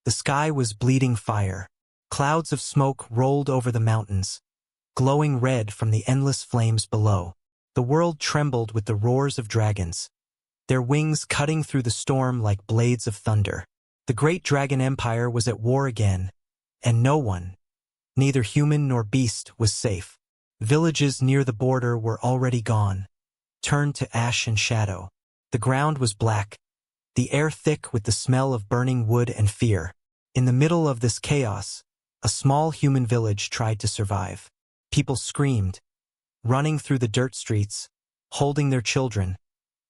The sky was bleeding fire. Clouds of smoke rolled over the mountains, glowing red from the endless flames below. The world trembled with the roars of dragons, their wings cutting through the storm like blades of thunder. The great dragon empire was at war again, and no one, neither human nor beast, was safe. Villages near the border were already gone, turned to ash and shadow. The ground was black, the air thick with the smell of burning wood and fear. In the middle of this chaos, a small human village tried to survive. People screamed, running through the dirt streets, holding their children,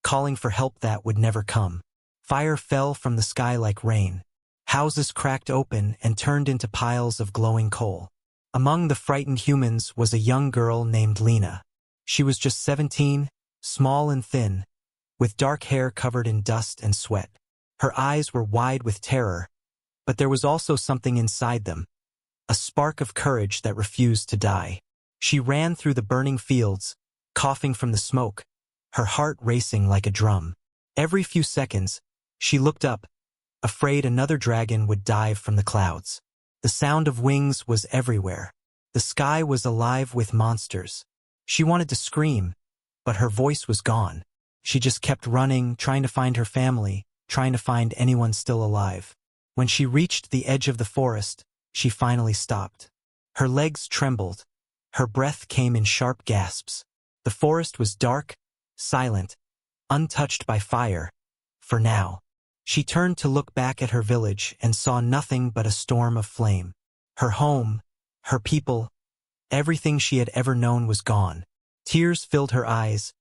calling for help that would never come. Fire fell from the sky like rain. Houses cracked open and turned into piles of glowing coal. Among the frightened humans was a young girl named Lena. She was just 17, small and thin, with dark hair covered in dust and sweat. Her eyes were wide with terror, but there was also something inside them, a spark of courage that refused to die. She ran through the burning fields, coughing from the smoke, her heart racing like a drum. Every few seconds, she looked up, afraid another dragon would dive from the clouds. The sound of wings was everywhere. The sky was alive with monsters. She wanted to scream, but her voice was gone. She just kept running, trying to find her family, trying to find anyone still alive. When she reached the edge of the forest, she finally stopped. Her legs trembled. Her breath came in sharp gasps. The forest was dark, silent, untouched by fire, for now. She turned to look back at her village and saw nothing but a storm of flame. Her home, her people, everything she had ever known was gone. Tears filled her eyes,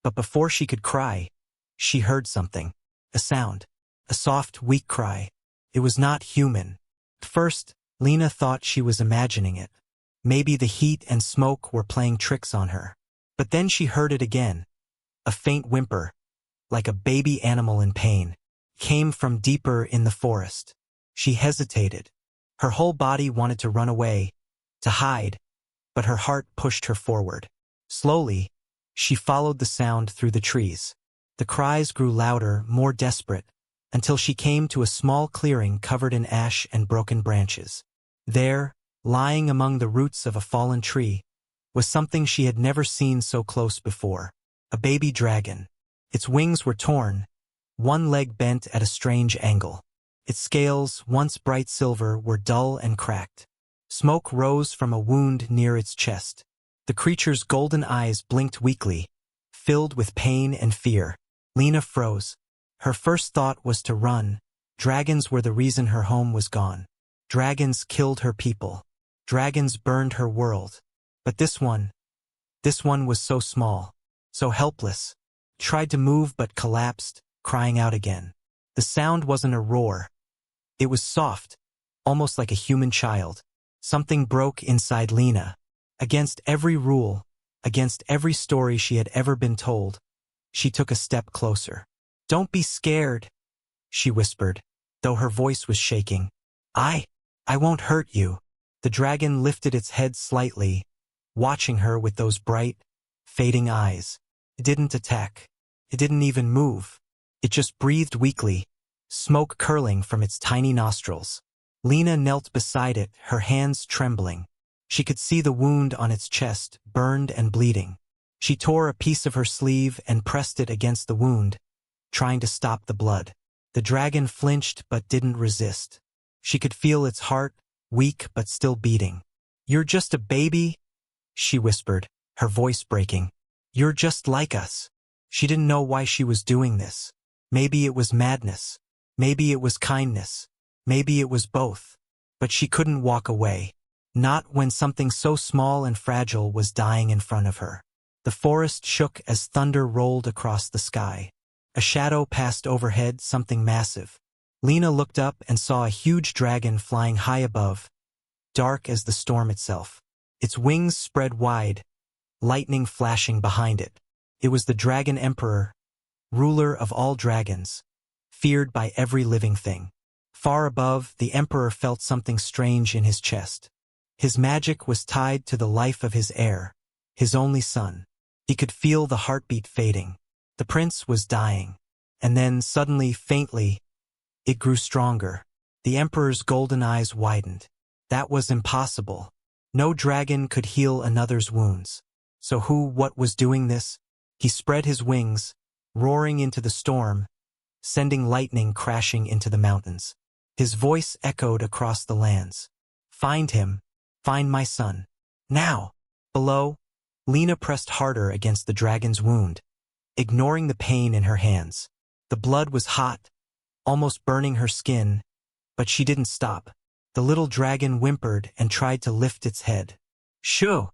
but before she could cry, she heard something. A sound. A soft, weak cry. It was not human. At first, Lena thought she was imagining it. Maybe the heat and smoke were playing tricks on her. But then she heard it again. A faint whimper, like a baby animal in pain, came from deeper in the forest. She hesitated. Her whole body wanted to run away, to hide, but her heart pushed her forward. Slowly, she followed the sound through the trees. The cries grew louder, more desperate, until she came to a small clearing covered in ash and broken branches. There, lying among the roots of a fallen tree, was something she had never seen so close before. A baby dragon. Its wings were torn, one leg bent at a strange angle. Its scales, once bright silver, were dull and cracked. Smoke rose from a wound near its chest. The creature's golden eyes blinked weakly, filled with pain and fear. Lena froze. Her first thought was to run. Dragons were the reason her home was gone. Dragons killed her people. Dragons burned her world. But this one was so small, so helpless. Tried to move but collapsed, crying out again. The sound wasn't a roar. It was soft, almost like a human child. Something broke inside Lena. Against every rule, against every story she had ever been told, she took a step closer. "Don't be scared," she whispered, though her voice was shaking. I won't hurt you." The dragon lifted its head slightly, watching her with those bright, fading eyes. It didn't attack. It didn't even move. It just breathed weakly, smoke curling from its tiny nostrils. Lena knelt beside it, her hands trembling. She could see the wound on its chest, burned and bleeding. She tore a piece of her sleeve and pressed it against the wound, trying to stop the blood. The dragon flinched but didn't resist. She could feel its heart, weak but still beating. "You're just a baby," she whispered, her voice breaking. "You're just like us." She didn't know why she was doing this. Maybe it was madness. Maybe it was kindness. Maybe it was both. But she couldn't walk away. Not when something so small and fragile was dying in front of her. The forest shook as thunder rolled across the sky. A shadow passed overhead, something massive. Lena looked up and saw a huge dragon flying high above, dark as the storm itself. Its wings spread wide, lightning flashing behind it. It was the Dragon Emperor, ruler of all dragons, feared by every living thing. Far above, the Emperor felt something strange in his chest. His magic was tied to the life of his heir, his only son. He could feel the heartbeat fading. The prince was dying. And then, suddenly, faintly, it grew stronger. The Emperor's golden eyes widened. That was impossible. No dragon could heal another's wounds. So what was doing this? He spread his wings, roaring into the storm, sending lightning crashing into the mountains. His voice echoed across the lands. Find him. Find my son. Now. Below, Lena pressed harder against the dragon's wound, ignoring the pain in her hands. The blood was hot, almost burning her skin, but she didn't stop. The little dragon whimpered and tried to lift its head. Shoo!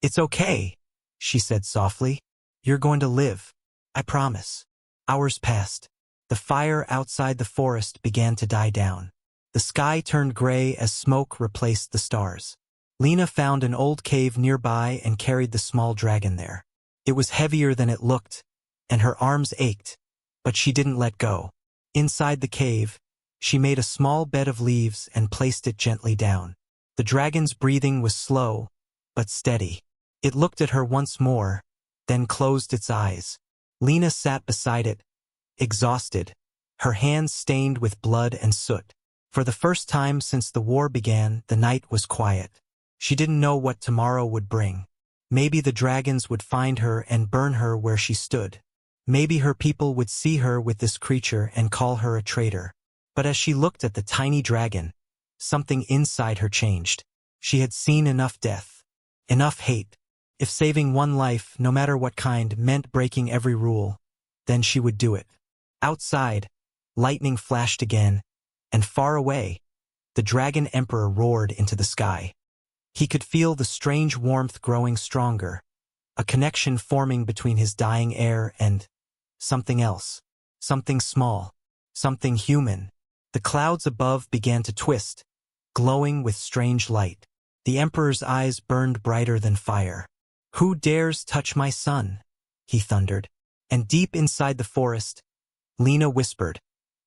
It's okay, she said softly. You're going to live. I promise. Hours passed. The fire outside the forest began to die down. The sky turned gray as smoke replaced the stars. Lena found an old cave nearby and carried the small dragon there. It was heavier than it looked, and her arms ached, but she didn't let go. Inside the cave, she made a small bed of leaves and placed it gently down. The dragon's breathing was slow, but steady. It looked at her once more, then closed its eyes. Lena sat beside it, exhausted, her hands stained with blood and soot. For the first time since the war began, the night was quiet. She didn't know what tomorrow would bring. Maybe the dragons would find her and burn her where she stood. Maybe her people would see her with this creature and call her a traitor. But as she looked at the tiny dragon, something inside her changed. She had seen enough death, enough hate. If saving one life, no matter what kind, meant breaking every rule, then she would do it. Outside, lightning flashed again, and far away, the Dragon Emperor roared into the sky. He could feel the strange warmth growing stronger, a connection forming between his dying heir and something else, something small, something human. The clouds above began to twist, glowing with strange light. The Emperor's eyes burned brighter than fire. Who dares touch my son? He thundered. And deep inside the forest, Lena whispered,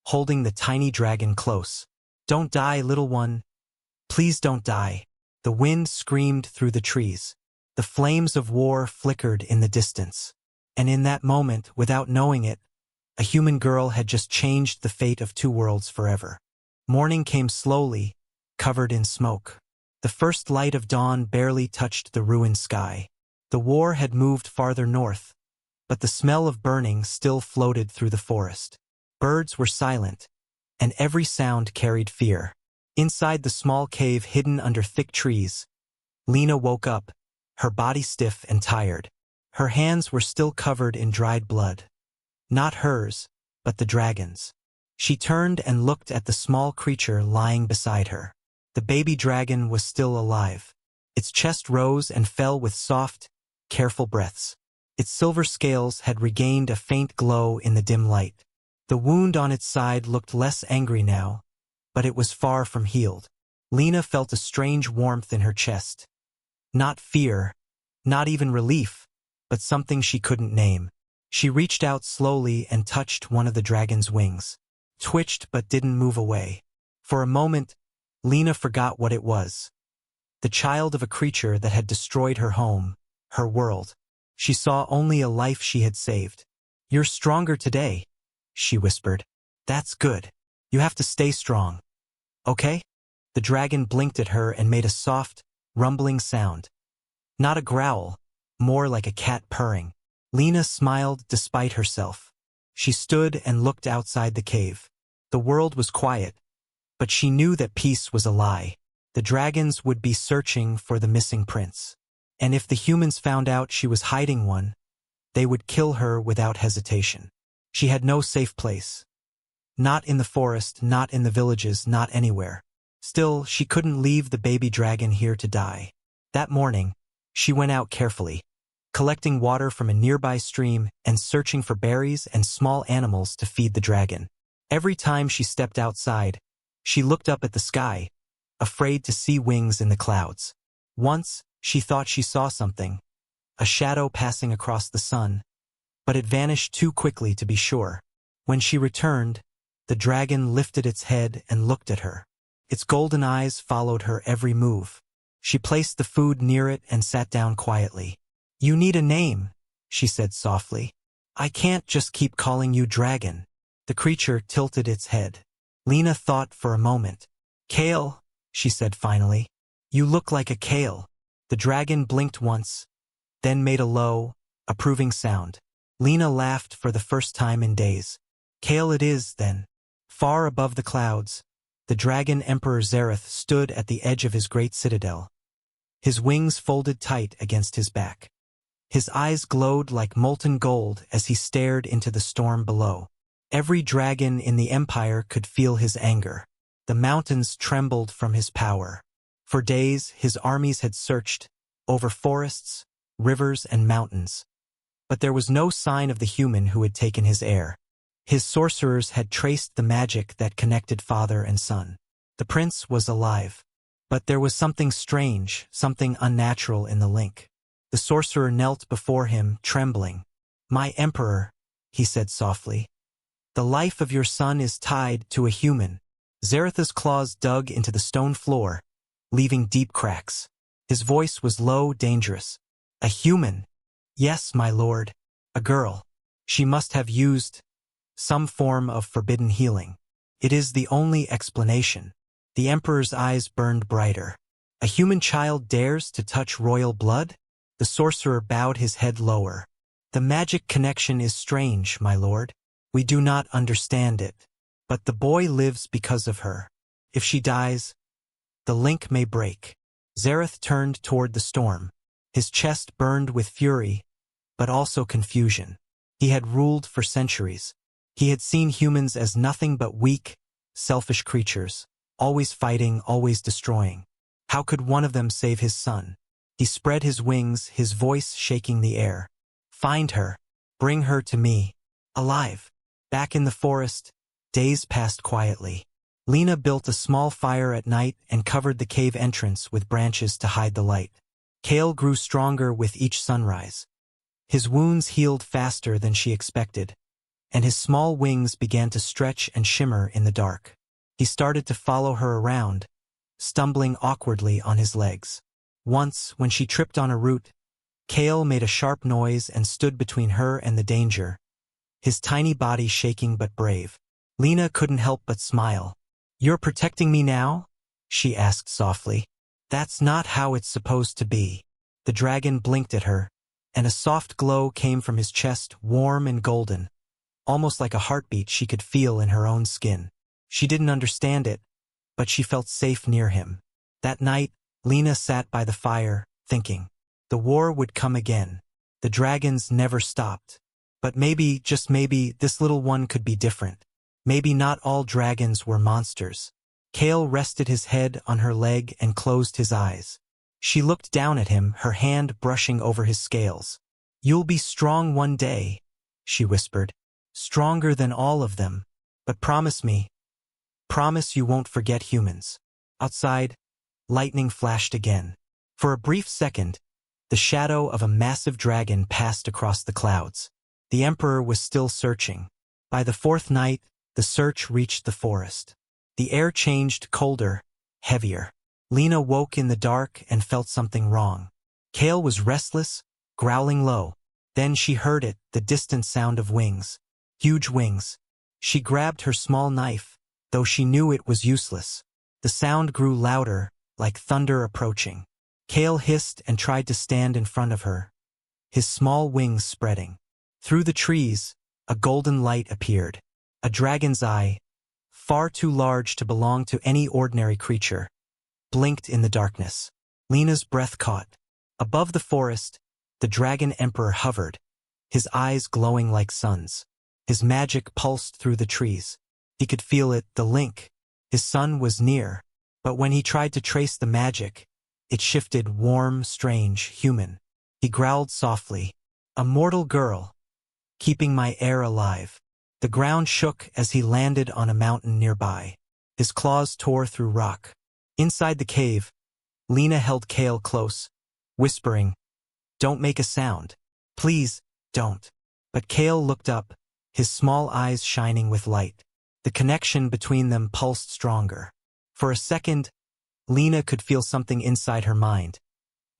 holding the tiny dragon close. Don't die, little one. Please don't die. The wind screamed through the trees. The flames of war flickered in the distance. And in that moment, without knowing it, a human girl had just changed the fate of two worlds forever. Morning came slowly, covered in smoke. The first light of dawn barely touched the ruined sky. The war had moved farther north, but the smell of burning still floated through the forest. Birds were silent, and every sound carried fear. Inside the small cave hidden under thick trees, Lena woke up, her body stiff and tired. Her hands were still covered in dried blood. Not hers, but the dragon's. She turned and looked at the small creature lying beside her. The baby dragon was still alive. Its chest rose and fell with soft, careful breaths. Its silver scales had regained a faint glow in the dim light. The wound on its side looked less angry now, but it was far from healed. Lena felt a strange warmth in her chest. Not fear, not even relief, but something she couldn't name. She reached out slowly and touched one of the dragon's wings. Twitched but didn't move away. For a moment, Lena forgot what it was. The child of a creature that had destroyed her home, her world. She saw only a life she had saved. You're stronger today, she whispered. That's good. You have to stay strong. Okay? The dragon blinked at her and made a soft, rumbling sound. Not a growl, more like a cat purring. Lena smiled despite herself. She stood and looked outside the cave. The world was quiet, but she knew that peace was a lie. The dragons would be searching for the missing prince. And if the humans found out she was hiding one, they would kill her without hesitation. She had no safe place. Not in the forest, not in the villages, not anywhere. Still, she couldn't leave the baby dragon here to die. That morning, she went out carefully, collecting water from a nearby stream and searching for berries and small animals to feed the dragon. Every time she stepped outside, she looked up at the sky, afraid to see wings in the clouds. Once, she thought she saw something, a shadow passing across the sun, but it vanished too quickly to be sure. When she returned, the dragon lifted its head and looked at her. Its golden eyes followed her every move. She placed the food near it and sat down quietly. You need a name, she said softly. I can't just keep calling you dragon. The creature tilted its head. Lena thought for a moment. Kale, she said finally. You look like a kale. The dragon blinked once, then made a low, approving sound. Lena laughed for the first time in days. Kale it is, then. Far above the clouds, the dragon Emperor Zareth stood at the edge of his great citadel. His wings folded tight against his back. His eyes glowed like molten gold as he stared into the storm below. Every dragon in the empire could feel his anger. The mountains trembled from his power. For days, his armies had searched, over forests, rivers, and mountains. But there was no sign of the human who had taken his heir. His sorcerers had traced the magic that connected father and son. The prince was alive. But there was something strange, something unnatural in the link. The sorcerer knelt before him, trembling. My emperor, he said softly. The life of your son is tied to a human. Zareth's claws dug into the stone floor, leaving deep cracks. His voice was low, dangerous. A human? Yes, my lord. A girl. She must have used some form of forbidden healing. It is the only explanation. The emperor's eyes burned brighter. A human child dares to touch royal blood? The sorcerer bowed his head lower. The magic connection is strange, my lord. We do not understand it. But the boy lives because of her. If she dies, the link may break. Zareth turned toward the storm. His chest burned with fury, but also confusion. He had ruled for centuries. He had seen humans as nothing but weak, selfish creatures, always fighting, always destroying. How could one of them save his son? He spread his wings, his voice shaking the air. Find her. Bring her to me. Alive. Back in the forest, days passed quietly. Lena built a small fire at night and covered the cave entrance with branches to hide the light. Kale grew stronger with each sunrise. His wounds healed faster than she expected, and his small wings began to stretch and shimmer in the dark. He started to follow her around, stumbling awkwardly on his legs. Once, when she tripped on a root, Kale made a sharp noise and stood between her and the danger, his tiny body shaking but brave. Lena couldn't help but smile. You're protecting me now? She asked softly. That's not how it's supposed to be. The dragon blinked at her, and a soft glow came from his chest, warm and golden, almost like a heartbeat she could feel in her own skin. She didn't understand it, but she felt safe near him. That night, Lena sat by the fire, thinking. The war would come again. The dragons never stopped. But maybe, just maybe, this little one could be different. Maybe not all dragons were monsters. Kale rested his head on her leg and closed his eyes. She looked down at him, her hand brushing over his scales. You'll be strong one day, she whispered. Stronger than all of them. But promise me. Promise you won't forget humans. Outside, lightning flashed again. For a brief second, the shadow of a massive dragon passed across the clouds. The emperor was still searching. By the fourth night, the search reached the forest. The air changed colder, heavier. Lena woke in the dark and felt something wrong. Kale was restless, growling low. Then she heard it, the distant sound of wings. Huge wings. She grabbed her small knife, though she knew it was useless. The sound grew louder, like thunder approaching. Kale hissed and tried to stand in front of her, his small wings spreading. Through the trees, a golden light appeared. A dragon's eye, far too large to belong to any ordinary creature, blinked in the darkness. Lena's breath caught. Above the forest, the dragon emperor hovered, his eyes glowing like suns. His magic pulsed through the trees. He could feel it, the link. His son was near. But when he tried to trace the magic, it shifted, warm, strange, human. He growled softly. A mortal girl, keeping my heir alive. The ground shook as he landed on a mountain nearby. His claws tore through rock. Inside the cave, Lena held Kale close, whispering, Don't make a sound. Please, don't. But Kale looked up, his small eyes shining with light. The connection between them pulsed stronger. For a second, Lena could feel something inside her mind.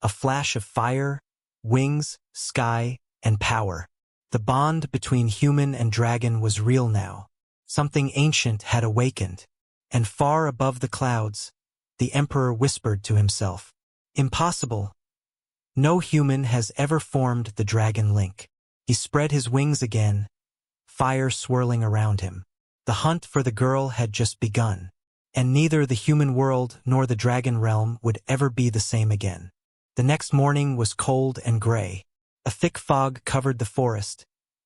A flash of fire, wings, sky, and power. The bond between human and dragon was real now. Something ancient had awakened. And far above the clouds, the Emperor whispered to himself, "Impossible. No human has ever formed the dragon link." He spread his wings again, fire swirling around him. The hunt for the girl had just begun, and neither the human world nor the dragon realm would ever be the same again. The next morning was cold and gray. A thick fog covered the forest,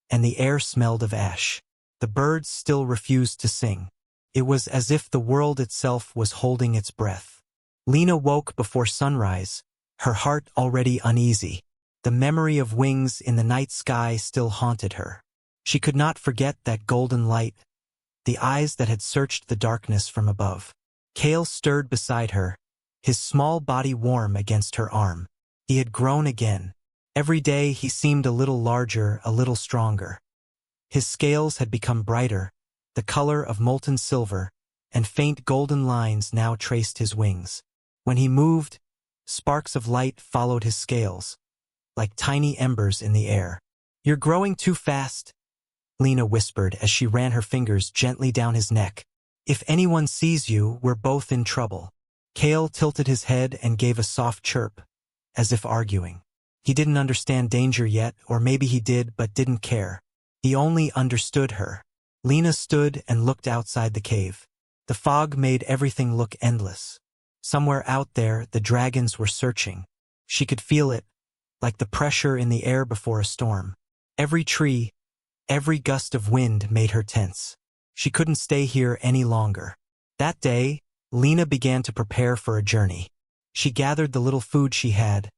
and the air smelled of ash. The birds still refused to sing. It was as if the world itself was holding its breath. Lena woke before sunrise, her heart already uneasy. The memory of wings in the night sky still haunted her. She could not forget that golden light, the eyes that had searched the darkness from above. Kale stirred beside her, his small body warm against her arm. He had grown again. Every day he seemed a little larger, a little stronger. His scales had become brighter, the color of molten silver, and faint golden lines now traced his wings. When he moved, sparks of light followed his scales, like tiny embers in the air. "You're growing too fast," Lena whispered as she ran her fingers gently down his neck. "If anyone sees you, we're both in trouble." Kale tilted his head and gave a soft chirp, as if arguing. He didn't understand danger yet, or maybe he did but didn't care. He only understood her. Lena stood and looked outside the cave. The fog made everything look endless. Somewhere out there, the dragons were searching. She could feel it, like the pressure in the air before a storm. Every tree, every gust of wind made her tense. She couldn't stay here any longer. That day, Lena began to prepare for a journey. She gathered the little food she had,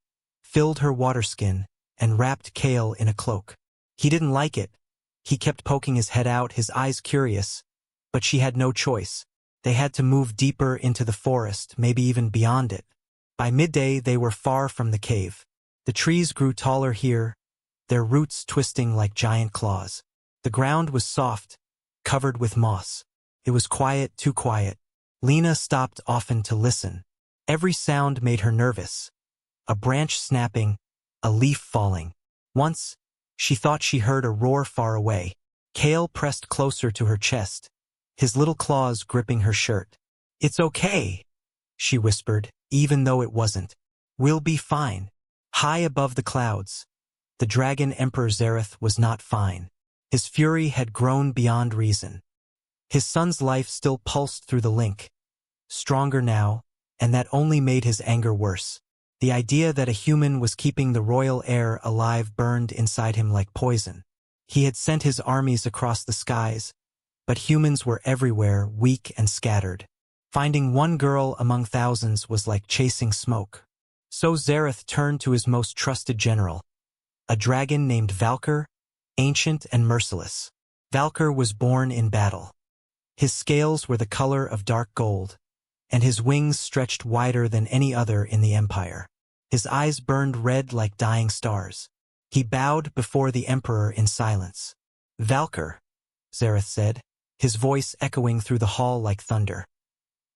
filled her water skin, and wrapped Kale in a cloak. He didn't like it. He kept poking his head out, his eyes curious, but she had no choice. They had to move deeper into the forest, maybe even beyond it. By midday, they were far from the cave. The trees grew taller here, their roots twisting like giant claws. The ground was soft, covered with moss. It was quiet, too quiet. Lena stopped often to listen. Every sound made her nervous. A branch snapping, a leaf falling. Once, she thought she heard a roar far away. Kale pressed closer to her chest, his little claws gripping her shirt. "It's okay," she whispered, even though it wasn't. "We'll be fine." High above the clouds, the dragon Emperor Zareth was not fine. His fury had grown beyond reason. His son's life still pulsed through the link, stronger now, and that only made his anger worse. The idea that a human was keeping the royal heir alive burned inside him like poison. He had sent his armies across the skies, but humans were everywhere, weak and scattered. Finding one girl among thousands was like chasing smoke. So Zareth turned to his most trusted general, a dragon named Valkyr, ancient and merciless. Valkyr was born in battle. His scales were the color of dark gold, and his wings stretched wider than any other in the empire. His eyes burned red like dying stars. He bowed before the emperor in silence. "Valkyr," Zareth said, his voice echoing through the hall like thunder.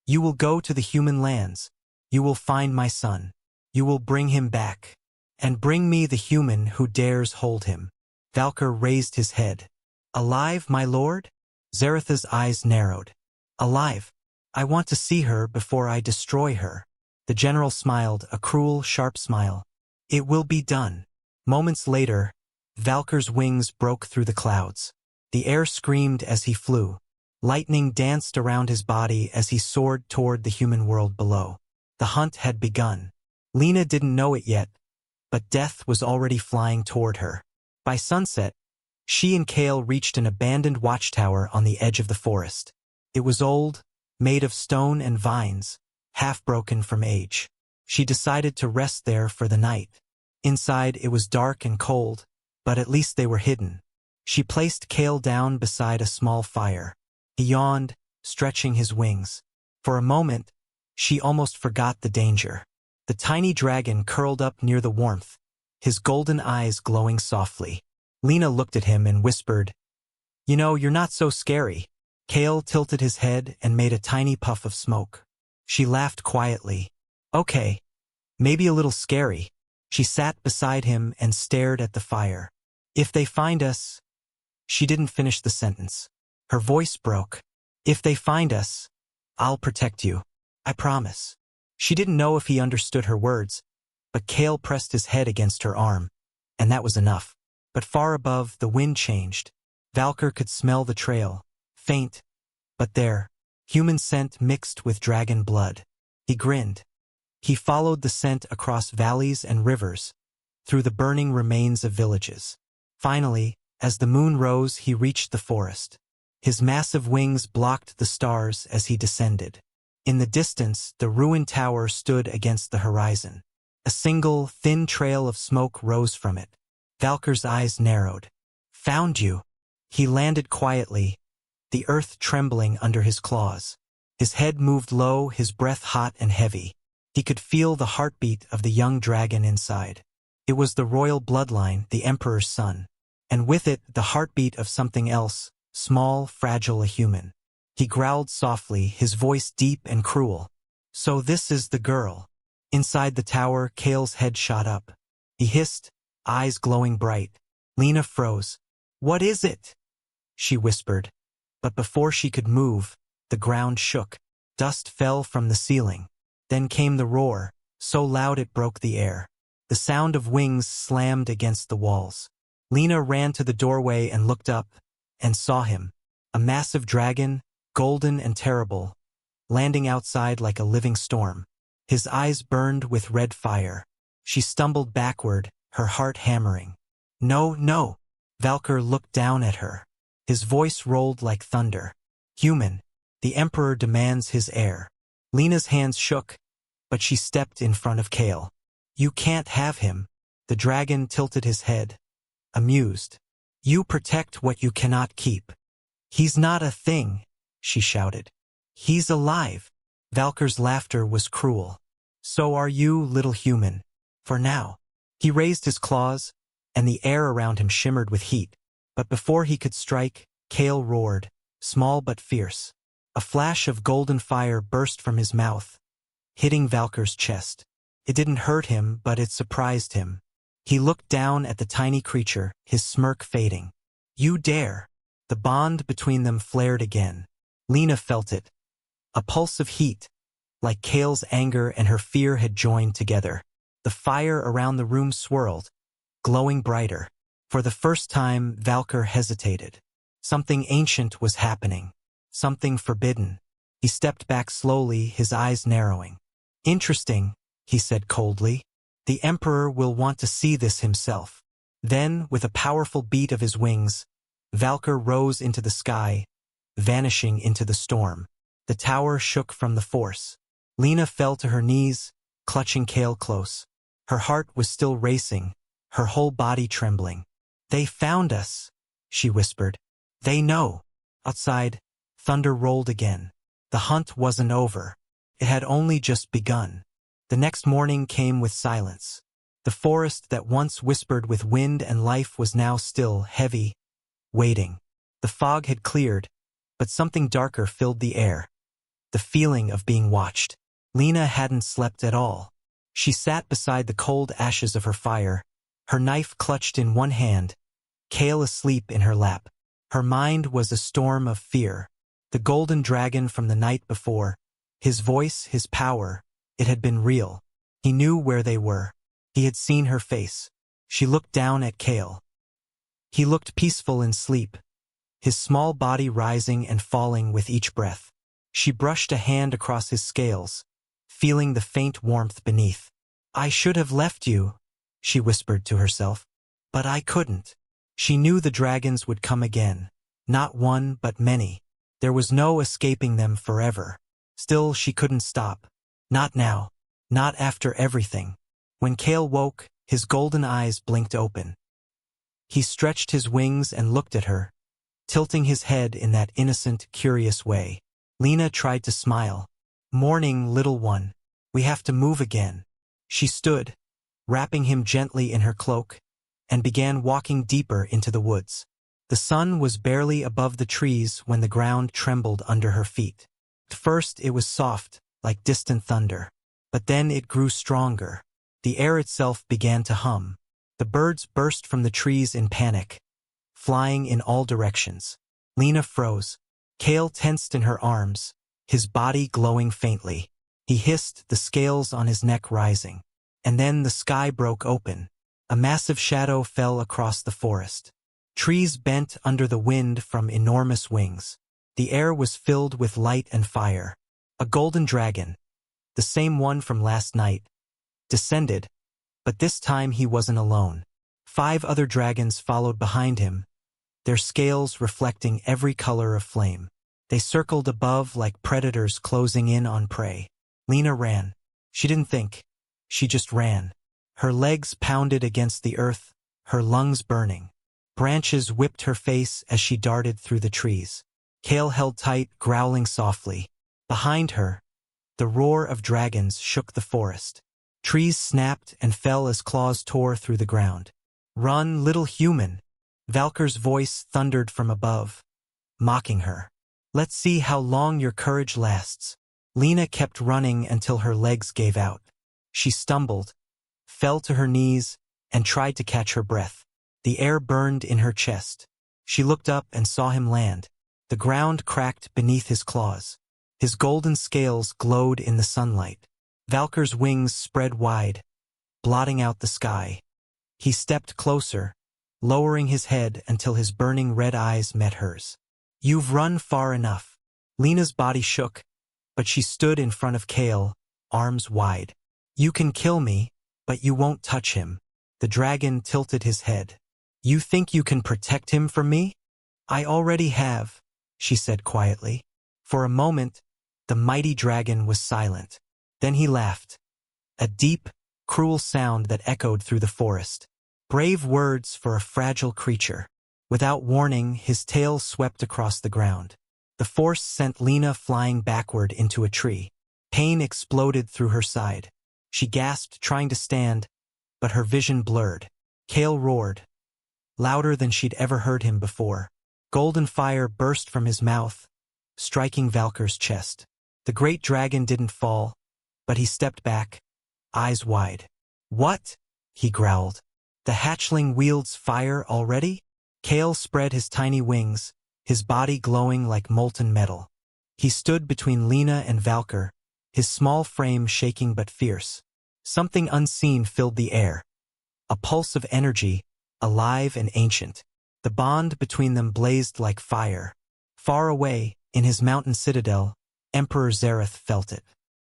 "You will go to the human lands. You will find my son. You will bring him back. And bring me the human who dares hold him." Valkyr raised his head. "Alive, my lord?" Zareth's eyes narrowed. "Alive. I want to see her before I destroy her." The general smiled, a cruel, sharp smile. "It will be done." Moments later, Valkyr's wings broke through the clouds. The air screamed as he flew. Lightning danced around his body as he soared toward the human world below. The hunt had begun. Lena didn't know it yet, but death was already flying toward her. By sunset, she and Kale reached an abandoned watchtower on the edge of the forest. It was old, made of stone and vines, half broken from age. She decided to rest there for the night. Inside, it was dark and cold, but at least they were hidden. She placed Kale down beside a small fire. He yawned, stretching his wings. For a moment, she almost forgot the danger. The tiny dragon curled up near the warmth, his golden eyes glowing softly. Lena looked at him and whispered, "You know, you're not so scary." Kale tilted his head and made a tiny puff of smoke. She laughed quietly. "Okay, maybe a little scary." She sat beside him and stared at the fire. "If they find us—" She didn't finish the sentence. Her voice broke. "If they find us, I'll protect you. I promise. She didn't know if he understood her words, but Kale pressed his head against her arm, and that was enough. But far above, the wind changed. Valkyr could smell the trail, faint, but there, human scent mixed with dragon blood. He grinned. He followed the scent across valleys and rivers, through the burning remains of villages. Finally, as the moon rose, he reached the forest. His massive wings blocked the stars as he descended. In the distance, the ruined tower stood against the horizon. A single, thin trail of smoke rose from it. Valkyr's eyes narrowed. Found you. He landed quietly, the earth trembling under his claws. His head moved low, his breath hot and heavy. He could feel the heartbeat of the young dragon inside. It was the royal bloodline, the emperor's son. And with it, the heartbeat of something else, small, fragile, a human. He growled softly, his voice deep and cruel. So this is the girl. Inside the tower, Kale's head shot up. He hissed, eyes glowing bright. Lena froze. What is it? She whispered. But before she could move, the ground shook. Dust fell from the ceiling. Then came the roar, so loud it broke the air. The sound of wings slammed against the walls. Lena ran to the doorway and looked up, and saw him. A massive dragon, golden and terrible, landing outside like a living storm. His eyes burned with red fire. She stumbled backward, her heart hammering. No, no. Valkyr looked down at her. His voice rolled like thunder. Human, the Emperor demands his heir. Lena's hands shook, but she stepped in front of Kale. You can't have him. The dragon tilted his head, amused. You protect what you cannot keep. He's not a thing, she shouted. He's alive. Valkyr's laughter was cruel. So are you, little human. For now. He raised his claws, and the air around him shimmered with heat. But before he could strike, Kale roared, small but fierce. A flash of golden fire burst from his mouth, hitting Valkyr's chest. It didn't hurt him, but it surprised him. He looked down at the tiny creature, his smirk fading. You dare. The bond between them flared again. Lena felt it. A pulse of heat, like Kale's anger and her fear had joined together. The fire around the room swirled, glowing brighter. For the first time, Valkyr hesitated. Something ancient was happening. Something forbidden. He stepped back slowly, his eyes narrowing. Interesting, he said coldly. The Emperor will want to see this himself. Then, with a powerful beat of his wings, Valkyr rose into the sky, vanishing into the storm. The tower shook from the force. Lena fell to her knees, clutching Kale close. Her heart was still racing, her whole body trembling. They found us, she whispered. They know. Outside, thunder rolled again. The hunt wasn't over. It had only just begun. The next morning came with silence. The forest that once whispered with wind and life was now still, heavy, waiting. The fog had cleared, but something darker filled the air. The feeling of being watched. Lena hadn't slept at all. She sat beside the cold ashes of her fire, her knife clutched in one hand, Kale asleep in her lap. Her mind was a storm of fear. The golden dragon from the night before, his voice, his power, it had been real. He knew where they were. He had seen her face. She looked down at Kale. He looked peaceful in sleep, his small body rising and falling with each breath. She brushed a hand across his scales, feeling the faint warmth beneath. I should have left you, she whispered to herself. But I couldn't. She knew the dragons would come again. Not one, but many. There was no escaping them forever. Still, she couldn't stop. Not now. Not after everything. When Kale woke, his golden eyes blinked open. He stretched his wings and looked at her, tilting his head in that innocent, curious way. Lena tried to smile. Morning, little one. We have to move again. She stood, wrapping him gently in her cloak, and began walking deeper into the woods. The sun was barely above the trees when the ground trembled under her feet. At first it was soft, like distant thunder. But then it grew stronger. The air itself began to hum. The birds burst from the trees in panic, flying in all directions. Lena froze. Kale tensed in her arms, his body glowing faintly. He hissed, the scales on his neck rising. And then the sky broke open. A massive shadow fell across the forest. Trees bent under the wind from enormous wings. The air was filled with light and fire. A golden dragon, the same one from last night, descended, but this time he wasn't alone. 5 other dragons followed behind him, their scales reflecting every color of flame. They circled above like predators closing in on prey. Lena ran. She didn't think. She just ran. Her legs pounded against the earth, her lungs burning. Branches whipped her face as she darted through the trees. Kale held tight, growling softly. Behind her, the roar of dragons shook the forest. Trees snapped and fell as claws tore through the ground. "Run, little human!" Valkyr's voice thundered from above, mocking her. "Let's see how long your courage lasts." Lena kept running until her legs gave out. She stumbled, fell to her knees, and tried to catch her breath. The air burned in her chest. She looked up and saw him land. The ground cracked beneath his claws. His golden scales glowed in the sunlight. Valkyr's wings spread wide, blotting out the sky. He stepped closer, lowering his head until his burning red eyes met hers. "You've run far enough." Lena's body shook, but she stood in front of Kale, arms wide. "You can kill me, but you won't touch him." The dragon tilted his head. "You think you can protect him from me?" "I already have," she said quietly. For a moment, the mighty dragon was silent. Then he laughed. A deep, cruel sound that echoed through the forest. Brave words for a fragile creature. Without warning, his tail swept across the ground. The force sent Lena flying backward into a tree. Pain exploded through her side. She gasped, trying to stand, but her vision blurred. Kale roared, louder than she'd ever heard him before. Golden fire burst from his mouth, striking Valkyr's chest. The great dragon didn't fall, but he stepped back, eyes wide. "What?" he growled. "The hatchling wields fire already?" Kale spread his tiny wings, his body glowing like molten metal. He stood between Lena and Valkyr, his small frame shaking but fierce. Something unseen filled the air. A pulse of energy, alive and ancient. The bond between them blazed like fire. Far away, in his mountain citadel, Emperor Xerath felt it.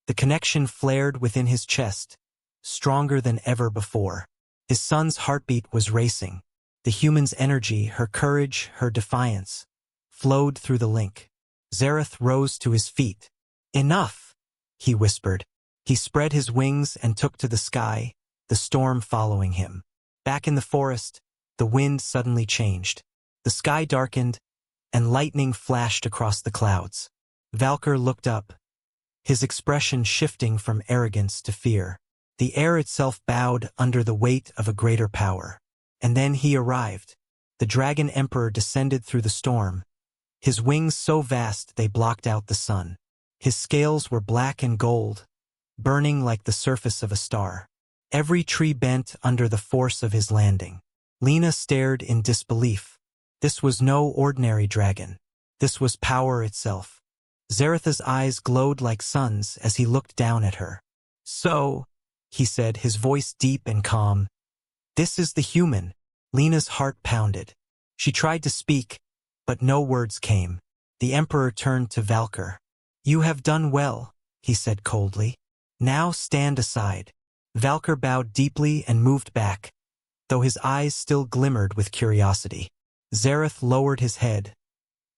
The connection flared within his chest, stronger than ever before. His son's heartbeat was racing. The human's energy, her courage, her defiance, flowed through the link. Xerath rose to his feet. "Enough," he whispered. He spread his wings and took to the sky, the storm following him. Back in the forest, the wind suddenly changed. The sky darkened, and lightning flashed across the clouds. Valkyr looked up, his expression shifting from arrogance to fear. The air itself bowed under the weight of a greater power. And then he arrived. The Dragon Emperor descended through the storm, his wings so vast they blocked out the sun. His scales were black and gold, burning like the surface of a star. Every tree bent under the force of his landing. Lena stared in disbelief. This was no ordinary dragon. This was power itself. Xerath's eyes glowed like suns as he looked down at her. "So," he said, his voice deep and calm, "this is the human." Lena's heart pounded. She tried to speak, but no words came. The Emperor turned to Valkyr. "You have done well," he said coldly. "Now stand aside." Valkyr bowed deeply and moved back, though his eyes still glimmered with curiosity. Xerath lowered his head,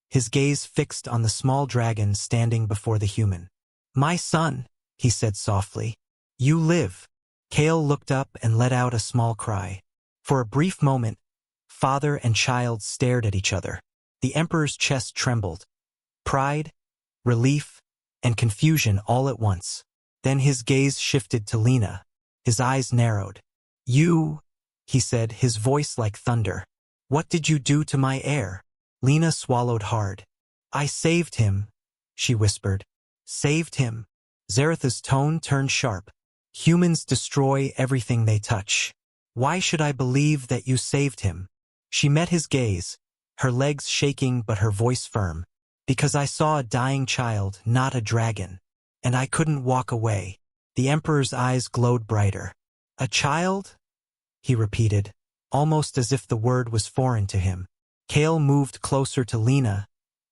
his gaze fixed on the small dragon standing before the human. "My son," he said softly, "you live." Kale looked up and let out a small cry. For a brief moment, father and child stared at each other. The Emperor's chest trembled. Pride, relief, and confusion all at once. Then his gaze shifted to Lena. His eyes narrowed. "You," he said, his voice like thunder. "What did you do to my heir?" Lena swallowed hard. "I saved him," she whispered. "Saved him." Xerath's tone turned sharp. "Humans destroy everything they touch. Why should I believe that you saved him?" She met his gaze, her legs shaking but her voice firm. Because I saw a dying child, not a dragon. And I couldn't walk away. The Emperor's eyes glowed brighter. A child? He repeated, almost as if the word was foreign to him. Kale moved closer to Lena,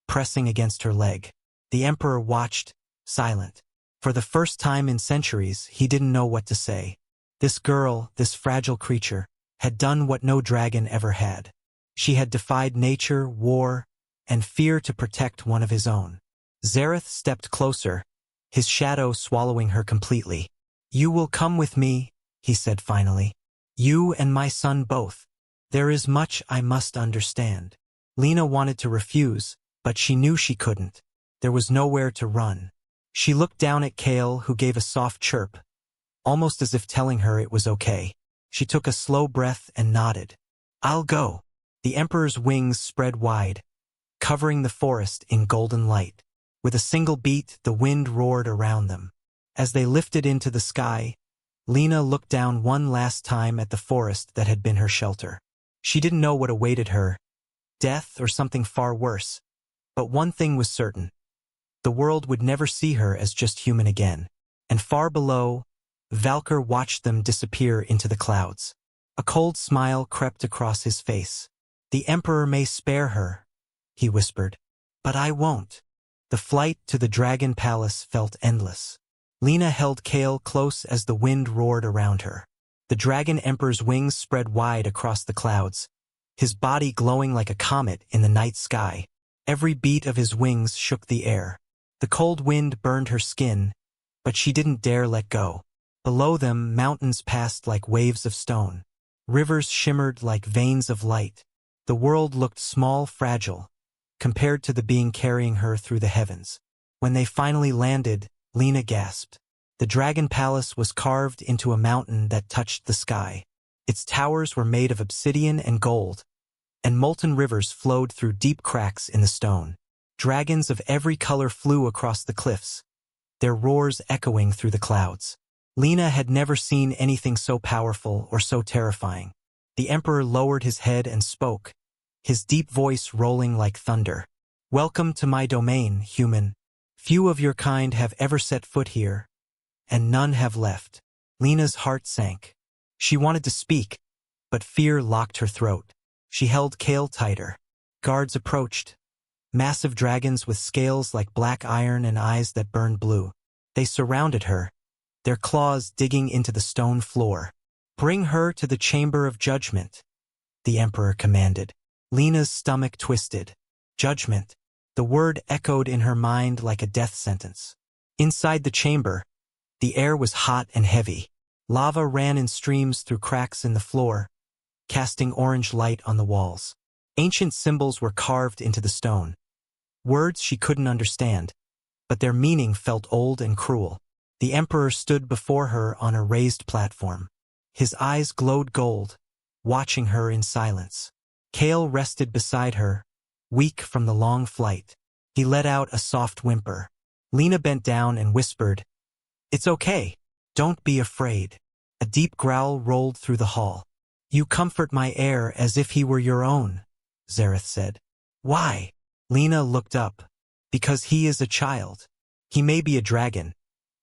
pressing against her leg. The Emperor watched, silent. For the first time in centuries, he didn't know what to say. This girl, this fragile creature, had done what no dragon ever had. She had defied nature, war, and fear to protect one of his own. Zareth stepped closer, his shadow swallowing her completely. You will come with me, he said finally. You and my son both. There is much I must understand. Lena wanted to refuse, but she knew she couldn't. There was nowhere to run. She looked down at Kale, who gave a soft chirp, almost as if telling her it was okay. She took a slow breath and nodded. I'll go. The Emperor's wings spread wide, covering the forest in golden light. With a single beat, the wind roared around them. As they lifted into the sky, Lena looked down one last time at the forest that had been her shelter. She didn't know what awaited her, death or something far worse. But one thing was certain. The world would never see her as just human again. And far below, Valkyr watched them disappear into the clouds. A cold smile crept across his face. The Emperor may spare her, he whispered. But I won't. The flight to the Dragon Palace felt endless. Lena held Kale close as the wind roared around her. The Dragon Emperor's wings spread wide across the clouds, his body glowing like a comet in the night sky. Every beat of his wings shook the air. The cold wind burned her skin, but she didn't dare let go. Below them, mountains passed like waves of stone. Rivers shimmered like veins of light. The world looked small, fragile, compared to the being carrying her through the heavens. When they finally landed, Lena gasped. The Dragon Palace was carved into a mountain that touched the sky. Its towers were made of obsidian and gold, and molten rivers flowed through deep cracks in the stone. Dragons of every color flew across the cliffs, their roars echoing through the clouds. Lena had never seen anything so powerful or so terrifying. The Emperor lowered his head and spoke, his deep voice rolling like thunder. Welcome to my domain, human. Few of your kind have ever set foot here, and none have left. Lena's heart sank. She wanted to speak, but fear locked her throat. She held Kale tighter. Guards approached, massive dragons with scales like black iron and eyes that burned blue. They surrounded her, their claws digging into the stone floor. Bring her to the Chamber of Judgment, the Emperor commanded. Lena's stomach twisted. Judgment. The word echoed in her mind like a death sentence. Inside the chamber, the air was hot and heavy. Lava ran in streams through cracks in the floor, casting orange light on the walls. Ancient symbols were carved into the stone. Words she couldn't understand, but their meaning felt old and cruel. The Emperor stood before her on a raised platform. His eyes glowed gold, watching her in silence. Kale rested beside her, weak from the long flight. He let out a soft whimper. Lena bent down and whispered, "It's okay. Don't be afraid." A deep growl rolled through the hall. "You comfort my heir as if he were your own," Zareth said. "Why?" Lena looked up. "Because he is a child. He may be a dragon,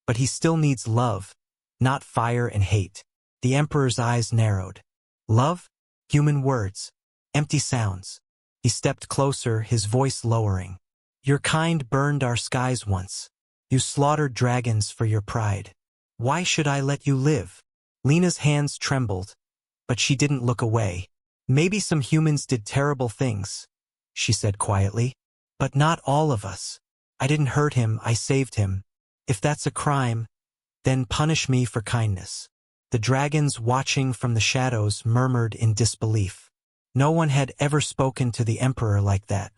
but he still needs love, not fire and hate." The Emperor's eyes narrowed. Love? Human words. Empty sounds. He stepped closer, his voice lowering. "Your kind burned our skies once. You slaughtered dragons for your pride. Why should I let you live?" Lena's hands trembled, but she didn't look away. "Maybe some humans did terrible things," she said quietly. "But not all of us. I didn't hurt him, I saved him. If that's a crime, then punish me for kindness." The dragons watching from the shadows murmured in disbelief. No one had ever spoken to the Emperor like that.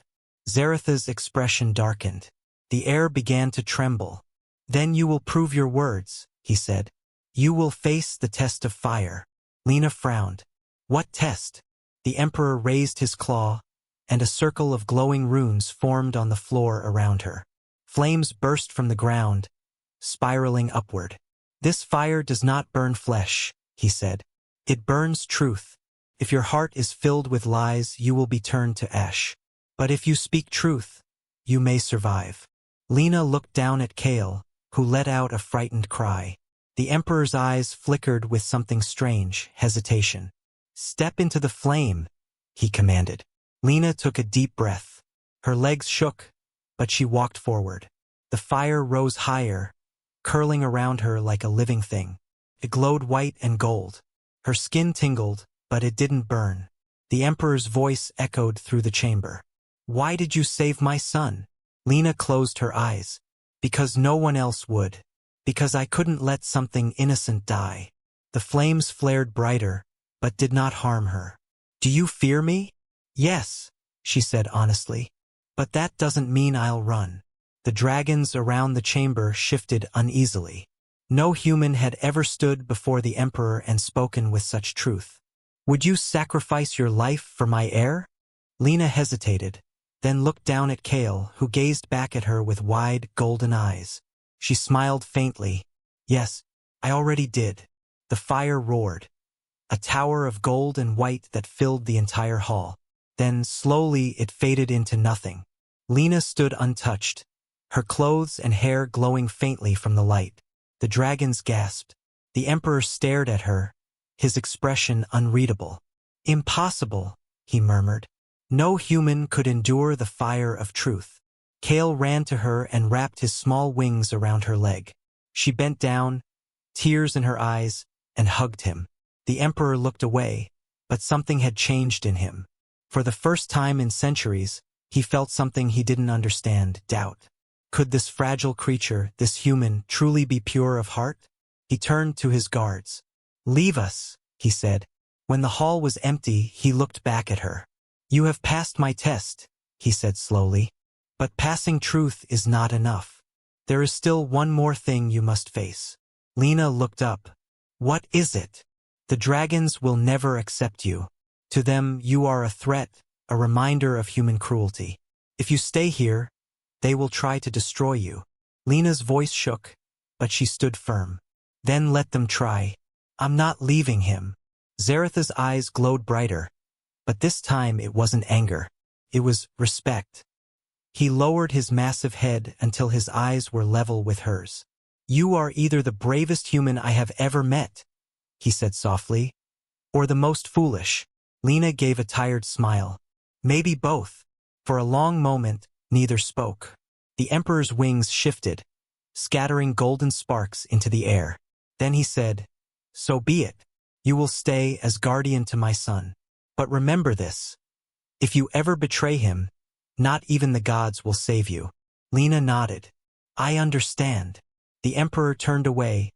Zareth's expression darkened. The air began to tremble. "Then you will prove your words," he said. "You will face the test of fire." Lena frowned. "What test?" The Emperor raised his claw, and a circle of glowing runes formed on the floor around her. Flames burst from the ground, spiraling upward. "This fire does not burn flesh," he said. "It burns truth. If your heart is filled with lies, you will be turned to ash. But if you speak truth, you may survive. Lena looked down at Kale, who let out a frightened cry. The Emperor's eyes flickered with something strange, hesitation. Step into the flame, he commanded. Lena took a deep breath. Her legs shook, but she walked forward. The fire rose higher, curling around her like a living thing. It glowed white and gold. Her skin tingled, but it didn't burn. The Emperor's voice echoed through the chamber. Why did you save my son? Lena closed her eyes. Because no one else would. Because I couldn't let something innocent die. The flames flared brighter, but did not harm her. Do you fear me? Yes, she said honestly. But that doesn't mean I'll run. The dragons around the chamber shifted uneasily. No human had ever stood before the Emperor and spoken with such truth. Would you sacrifice your life for my heir? Lena hesitated, then looked down at Kale, who gazed back at her with wide, golden eyes. She smiled faintly. Yes, I already did. The fire roared. A tower of gold and white that filled the entire hall. Then, slowly, it faded into nothing. Lena stood untouched, her clothes and hair glowing faintly from the light. The dragons gasped. The Emperor stared at her, his expression unreadable. Impossible, he murmured. No human could endure the fire of truth. Kale ran to her and wrapped his small wings around her leg. She bent down, tears in her eyes, and hugged him. The Emperor looked away, but something had changed in him. For the first time in centuries, he felt something he didn't understand, doubt. Could this fragile creature, this human, truly be pure of heart? He turned to his guards. Leave us, he said. When the hall was empty, he looked back at her. You have passed my test, he said slowly. But passing truth is not enough. There is still one more thing you must face. Lena looked up. What is it? The dragons will never accept you. To them, you are a threat, a reminder of human cruelty. If you stay here, they will try to destroy you. Lena's voice shook, but she stood firm. Then let them try. I'm not leaving him. Zaratha's eyes glowed brighter, but this time it wasn't anger. It was respect. He lowered his massive head until his eyes were level with hers. You are either the bravest human I have ever met, he said softly, or the most foolish. Lena gave a tired smile. Maybe both. For a long moment, neither spoke. The Emperor's wings shifted, scattering golden sparks into the air. Then he said, So be it. You will stay as guardian to my son. But remember this. If you ever betray him, not even the gods will save you. Lena nodded. I understand. The Emperor turned away,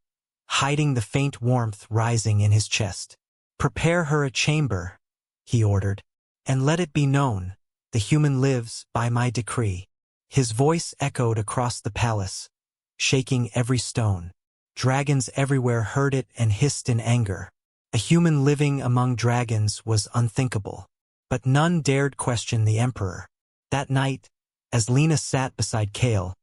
hiding the faint warmth rising in his chest. Prepare her a chamber, he ordered, and let it be known, the human lives by my decree. His voice echoed across the palace, shaking every stone. Dragons everywhere heard it and hissed in anger. A human living among dragons was unthinkable. But none dared question the Emperor. That night, as Lena sat beside Kale,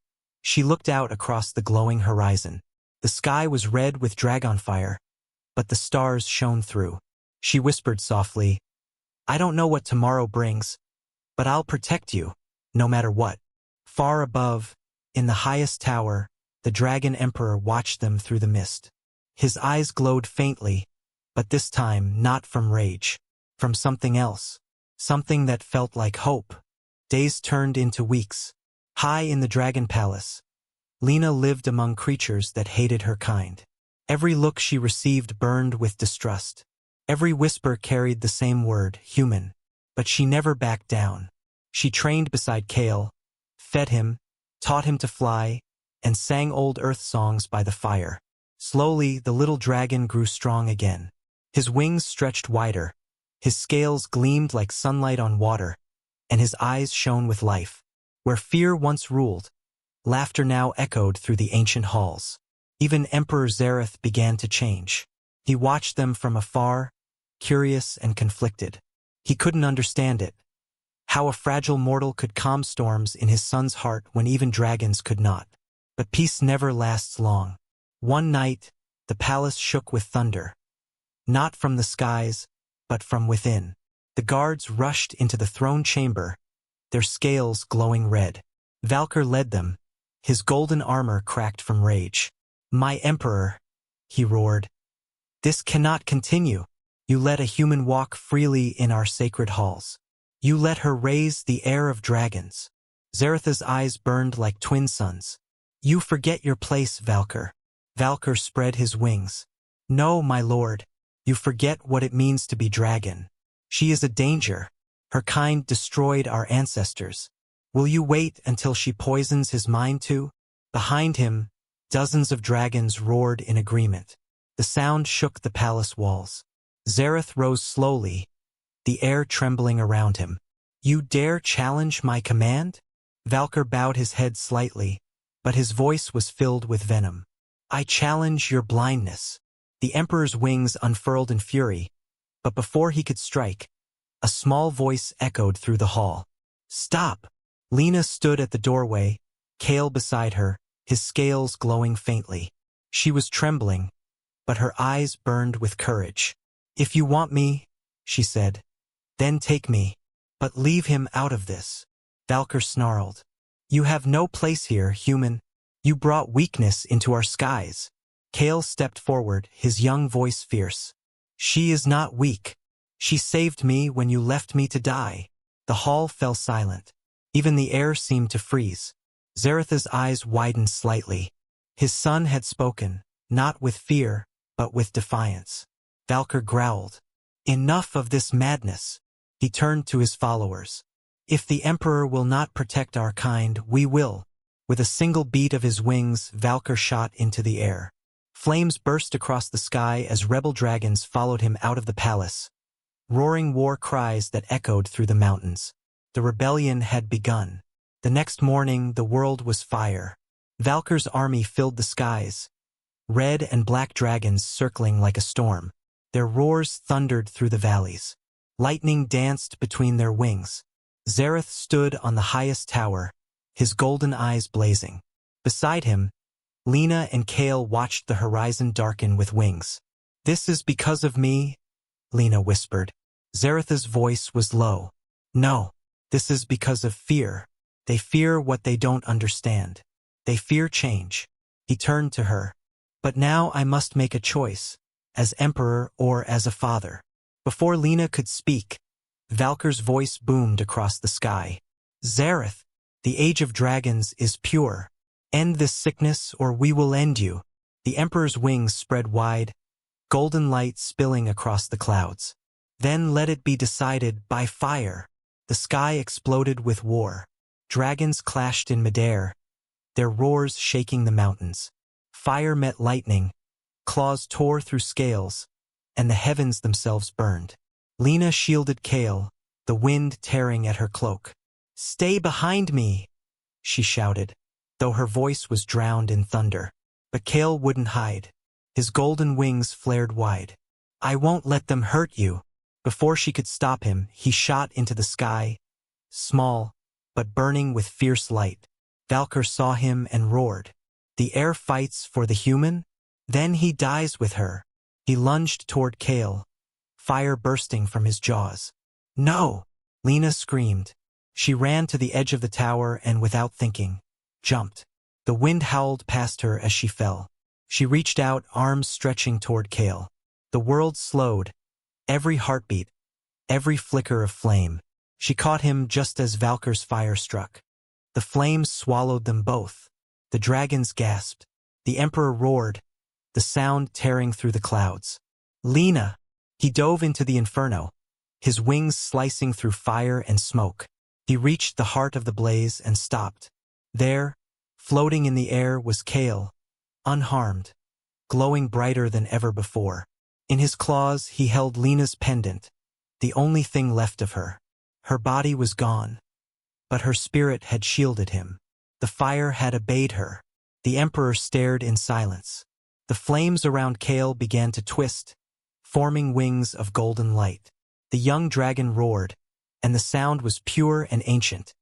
she looked out across the glowing horizon. The sky was red with dragonfire, but the stars shone through. She whispered softly, I don't know what tomorrow brings, but I'll protect you, no matter what. Far above, in the highest tower, the Dragon Emperor watched them through the mist. His eyes glowed faintly, but this time not from rage, from something else, something that felt like hope. Days turned into weeks. High in the Dragon Palace, Lena lived among creatures that hated her kind. Every look she received burned with distrust. Every whisper carried the same word, human. But she never backed down. She trained beside Kale, fed him, taught him to fly, and sang old earth songs by the fire. Slowly, the little dragon grew strong again. His wings stretched wider, his scales gleamed like sunlight on water, and his eyes shone with life. Where fear once ruled, laughter now echoed through the ancient halls. Even Emperor Zarath began to change. He watched them from afar, curious and conflicted. He couldn't understand it. How a fragile mortal could calm storms in his son's heart when even dragons could not. But peace never lasts long. One night, the palace shook with thunder. Not from the skies, but from within. The guards rushed into the throne chamber, their scales glowing red. Valkyr led them, his golden armor cracked from rage. "My emperor," he roared. "This cannot continue. You let a human walk freely in our sacred halls. You let her raise the heir of dragons." Zaratha's eyes burned like twin suns. "You forget your place, Valkyr." Valkyr spread his wings. "No, my lord. You forget what it means to be dragon. She is a danger. Her kind destroyed our ancestors. Will you wait until she poisons his mind too?" Behind him, dozens of dragons roared in agreement. The sound shook the palace walls. Zarath rose slowly, the air trembling around him. "You dare challenge my command?" Valkyr bowed his head slightly, but his voice was filled with venom. "I challenge your blindness." The Emperor's wings unfurled in fury, but before he could strike, a small voice echoed through the hall. "Stop!" Lena stood at the doorway, Kale beside her, his scales glowing faintly. She was trembling, but her eyes burned with courage. "If you want me," she said, "then take me. But leave him out of this." Valkyr snarled. "You have no place here, human. You brought weakness into our skies." Kale stepped forward, his young voice fierce. "She is not weak. She saved me when you left me to die." The hall fell silent. Even the air seemed to freeze. Zaratha's eyes widened slightly. His son had spoken, not with fear, but with defiance. Valkyr growled. "Enough of this madness." He turned to his followers. "If the Emperor will not protect our kind, we will." With a single beat of his wings, Valkyr shot into the air. Flames burst across the sky as rebel dragons followed him out of the palace. Roaring war cries that echoed through the mountains. The rebellion had begun. The next morning, the world was fire. Valkyr's army filled the skies, red and black dragons circling like a storm. Their roars thundered through the valleys. Lightning danced between their wings. Zarath stood on the highest tower, his golden eyes blazing. Beside him, Lena and Kale watched the horizon darken with wings. "This is because of me," Lena whispered. Zaratha's voice was low. "No, this is because of fear. They fear what they don't understand. They fear change." He turned to her. "But now I must make a choice, as emperor or as a father." Before Lena could speak, Valkyr's voice boomed across the sky. "Zarath, the age of dragons is pure. End this sickness or we will end you." The Emperor's wings spread wide, golden light spilling across the clouds. "Then let it be decided by fire." The sky exploded with war. Dragons clashed in midair, their roars shaking the mountains. Fire met lightning, claws tore through scales, and the heavens themselves burned. Lena shielded Kale, the wind tearing at her cloak. "Stay behind me," she shouted, though her voice was drowned in thunder. But Kale wouldn't hide. His golden wings flared wide. "I won't let them hurt you." Before she could stop him, he shot into the sky, small, but burning with fierce light. Valkyr saw him and roared. "The air fights for the human? Then he dies with her." He lunged toward Kale, fire bursting from his jaws. "No!" Lena screamed. She ran to the edge of the tower and, without thinking, jumped. The wind howled past her as she fell. She reached out, arms stretching toward Kale. The world slowed, every heartbeat, every flicker of flame. She caught him just as Valkyr's fire struck. The flames swallowed them both. The dragons gasped. The Emperor roared, the sound tearing through the clouds. "Lena!" He dove into the inferno, his wings slicing through fire and smoke. He reached the heart of the blaze and stopped. There, floating in the air, was Kale, unharmed, glowing brighter than ever before. In his claws he held Lena's pendant, the only thing left of her. Her body was gone, but her spirit had shielded him. The fire had obeyed her. The Emperor stared in silence. The flames around Kale began to twist, forming wings of golden light. The young dragon roared, and the sound was pure and ancient,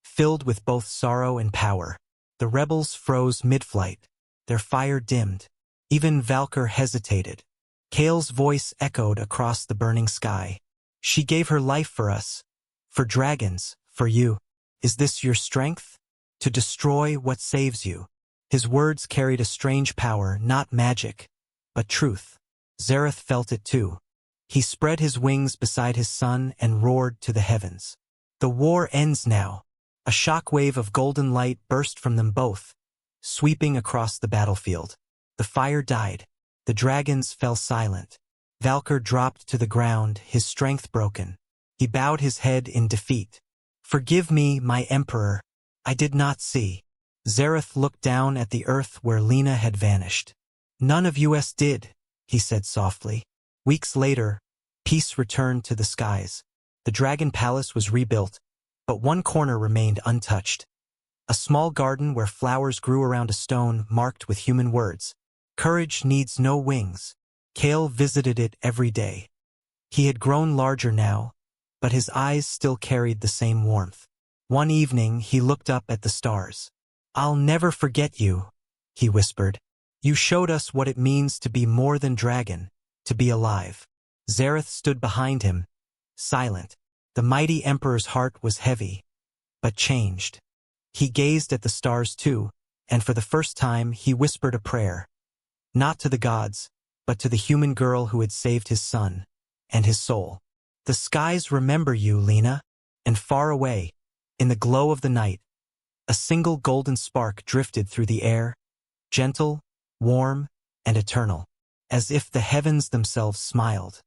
filled with both sorrow and power. The rebels froze mid-flight, their fire dimmed. Even Valkyr hesitated. Kale's voice echoed across the burning sky. "She gave her life for us, for dragons, for you. Is this your strength?" to destroy what saves you. His words carried a strange power, not magic, but truth. Zareth felt it too. He spread his wings beside his son and roared to the heavens. The war ends now. A shockwave of golden light burst from them both, sweeping across the battlefield. The fire died. The dragons fell silent. Valkyr dropped to the ground, his strength broken. He bowed his head in defeat. "Forgive me, my emperor. I did not see." Zareth looked down at the earth where Lena had vanished. "None of us did," he said softly. Weeks later, peace returned to the skies. The dragon palace was rebuilt, but one corner remained untouched. A small garden where flowers grew around a stone marked with human words. "Courage needs no wings." Kale visited it every day. He had grown larger now, but his eyes still carried the same warmth. One evening, he looked up at the stars. "I'll never forget you," he whispered. "You showed us what it means to be more than dragon, to be alive." Zareth stood behind him, silent. The mighty emperor's heart was heavy, but changed. He gazed at the stars too, and for the first time he whispered a prayer. Not to the gods, but to the human girl who had saved his son and his soul. "The skies remember you, Lena." And far away, in the glow of the night, a single golden spark drifted through the air, gentle, warm, and eternal, as if the heavens themselves smiled.